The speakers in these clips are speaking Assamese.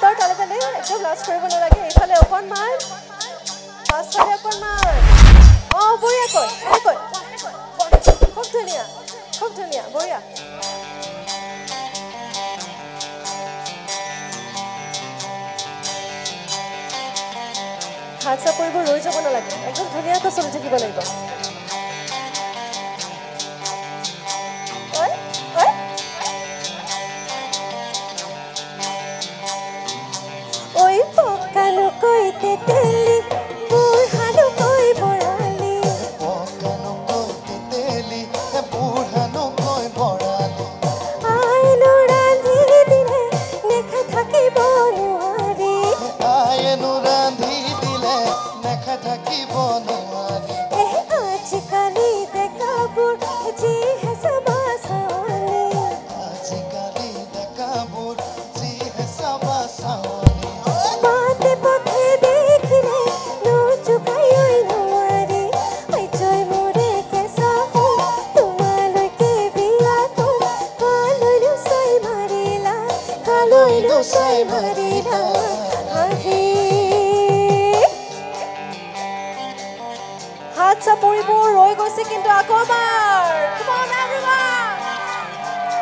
ভিতৰ তালে তালে একদম লাজ কৰিব নালাগে এইফালে অকণমান পাছফালে অকণমান বঢ়িয়াকৈ এনেকৈ খুব ধুনীয়া বঢ়িয়া হাত চাপৰিবোৰ ৰৈ যাব নালাগে একদম ধুনীয়াকৈ চলি থাকিব লাগিব হাত চাপৰিবোৰ ৰৈ গৈছে কিন্তু আকৌ এবাৰ Come on everyone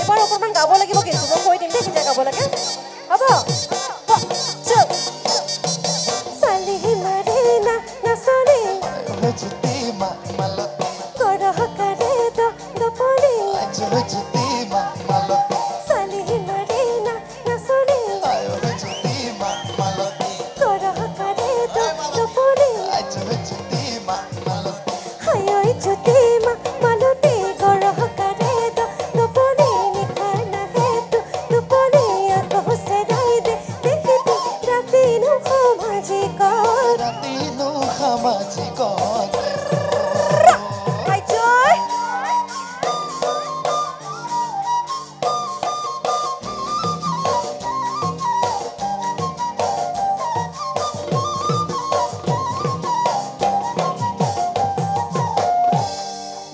এবাৰ অকমান গাব লাগিব কিন্তু মই কৈ দিম দে কিটা গাব লাগে হ'ব চল সালি মাৰেনা নাচৰে হজতি মালতি করহ করে দপরে হজতি মালতি সালি মারেনা নাচরে হজতি মালতি করহ করে দপরে হজতি মালতি হায় হজতি মালতি করহ করে দপরে নিখানা হে দপরে আকো সে রাই দে দেখিতে রাতিনু খামাজি কর হাই জয়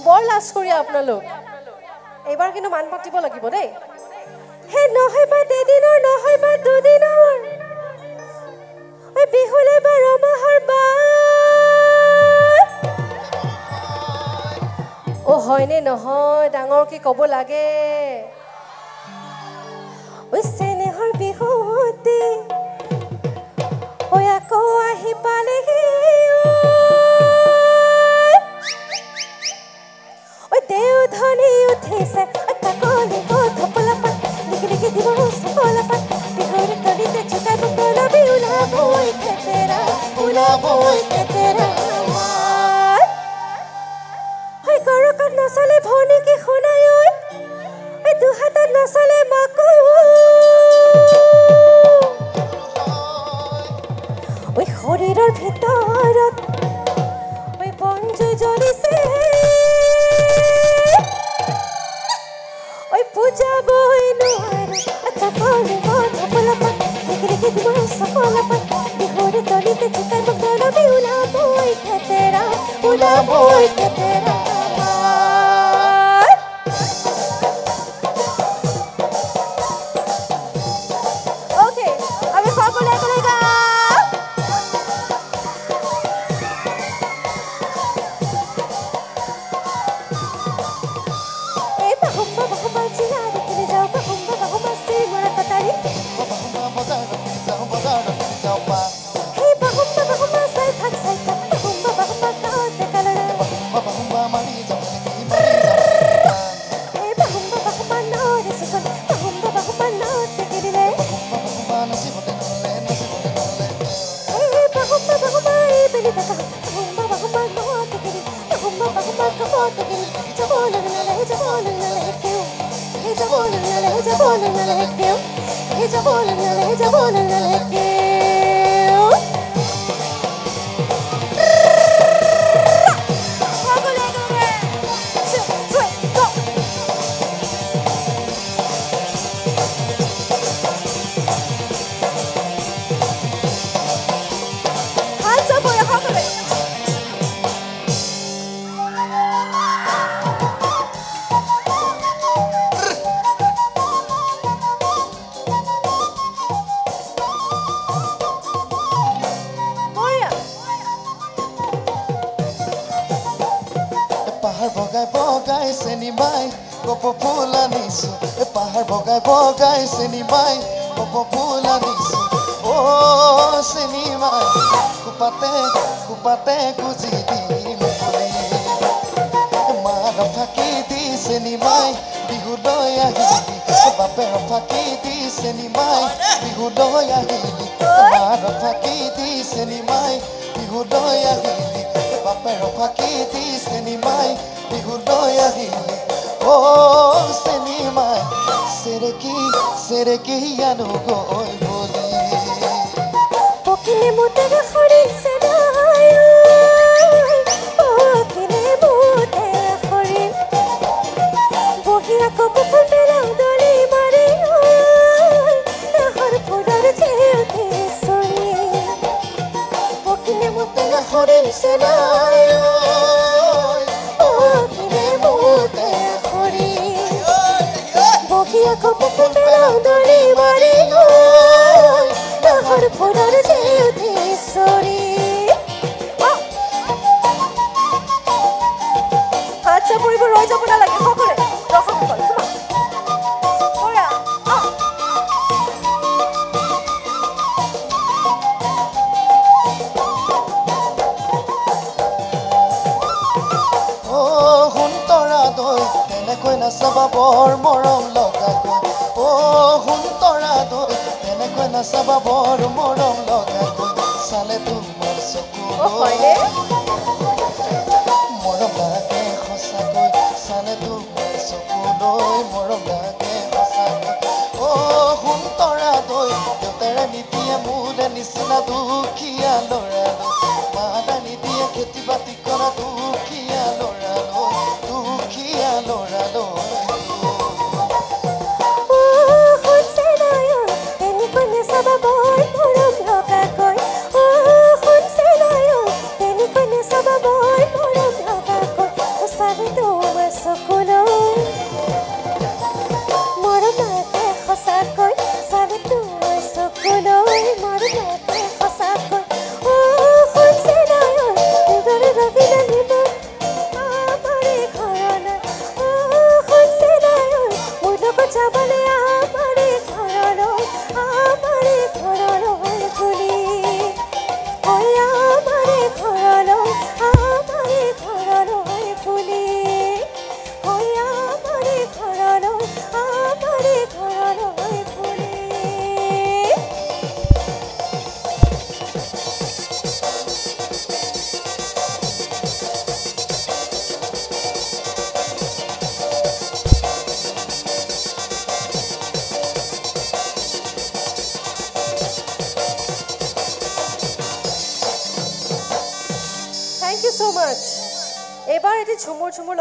বৰ লাজ কৰি আপোনালোক এইবাৰ কিন্তু মান পাতিব লাগিব দেই হে নহয় বা এদিনৰ নহয় বা দুদিনৰ ঐ বিহুলে বাৰ মাহৰ বা ও হয়নে নহয় ডাঙৰকে ক'ব লাগে ঐ চেনেহৰ বিহুতে ঐ আকৌ আহি পালেহি ঐ দেউ ধনী উঠিছে কাকলি থপলা পাত লিখি লিখি দিব সফলা পাত বিহুৰ তলিতে চুকাই বকলবি ওলাব তেৰা ঐ গৰকত নচলে ভনীকে শুনাই ঐ দুহাতত নচলে মাকো ঐ শৰীৰৰ ভিতৰত ঐ বনজুই জ্বলিছে ঐ বুজাবই নোৱাৰে কাকলি থপলা পাত লিখি লিখি দিব সফলা পাত বিহুৰ তলিতে চুকাই বকলবি ওলাবই তেৰা Okay, আমি সকলে একলে গাও এই বাহুম্বা জিয়া দেখি যাও বাহুম্বা সে মরা কটারি বাহুম্বা যাও বাজার যাও পা হে বাহুম্বা সাই থাক বাহুম্বা গাও পাহাৰ বগাই বগাই চেনি মাই কপ ফুল আনিছো পাহাৰ বগাই বগাই চেনি মাই কপ ফুল আনিছো অ চেনি মাই কুপাতে কুপাতে গুজি দিম মাৰ ফাঁকি দি চেনি মাই বিহুলৈ আহিলি বাপেৰ ফাঁকি দি চেনি মাই বিহুলৈ আহিলি মাৰ ফাঁকি দি চেনি মাই বিহুলৈ আহিলি বাপেৰ ফাঁকি দি চেনি মাই বিহুলৈ আহিলি অ চেনি মাই চেৰেকি আনো গৈ বুলি পকিলে মোতেৰ সৰিছে নাই পকিলে মোতেৰ সৰি বহি আকৌ পুখুৰ পেলাও দলি মাৰি নাহৰ ফুলৰ ঠেউতে চৰি পকিলে মোতেৰ সৰিছে নাই পকিলে মোতেৰ সৰি বহি আকৌ পুখুৰ পেলাও দলি মাৰি নাহৰ ফুলৰ ঠেউতে চৰি হাত চাপৰিব ৰৈ যাব নালাগে সকলোৱে দৰ্শকসকল সোণতৰা দৈ তেনেকৈ নাচাবা বৰ মৰম লগাকৈ অ সোণতৰা দৈ তেনেকৈ নাচাবা বৰ মৰম লগাকৈ চালে তোমাৰ চকু মৰম লাগে সঁচাকৈ চালে তোমাৰ চকুলৈ মৰম লাগে সঁচাকৈ অ সোণতৰা দৈ দেউতাৰে নিদিয়ে মোৰে নিচিনা দুখীয়া ল'ৰালৈ মাৰা নিদিয়ে খেতি বাতি কৰা দুখীয়া ল'ৰালৈ দুখীয়া ল'ৰালৈ Thank you so much. এবাৰ এটি ঝুমুৰ ঝুমুৰ